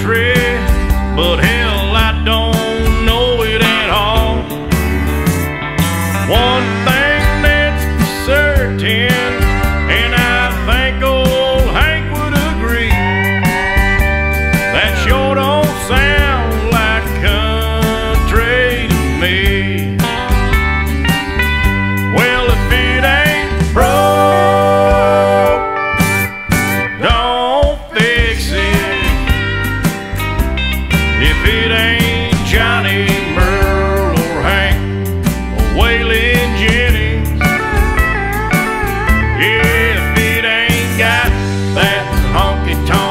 country, but hell, I don't know it at all. One thing that's certain, and I think old Hank would agree, that sure don't sound like country to me. Well, if it ain't broke, don't fix it. If it ain't Johnny, Merle, or Hank, or Waylon Jennings, yeah, if it ain't got that honky-tonk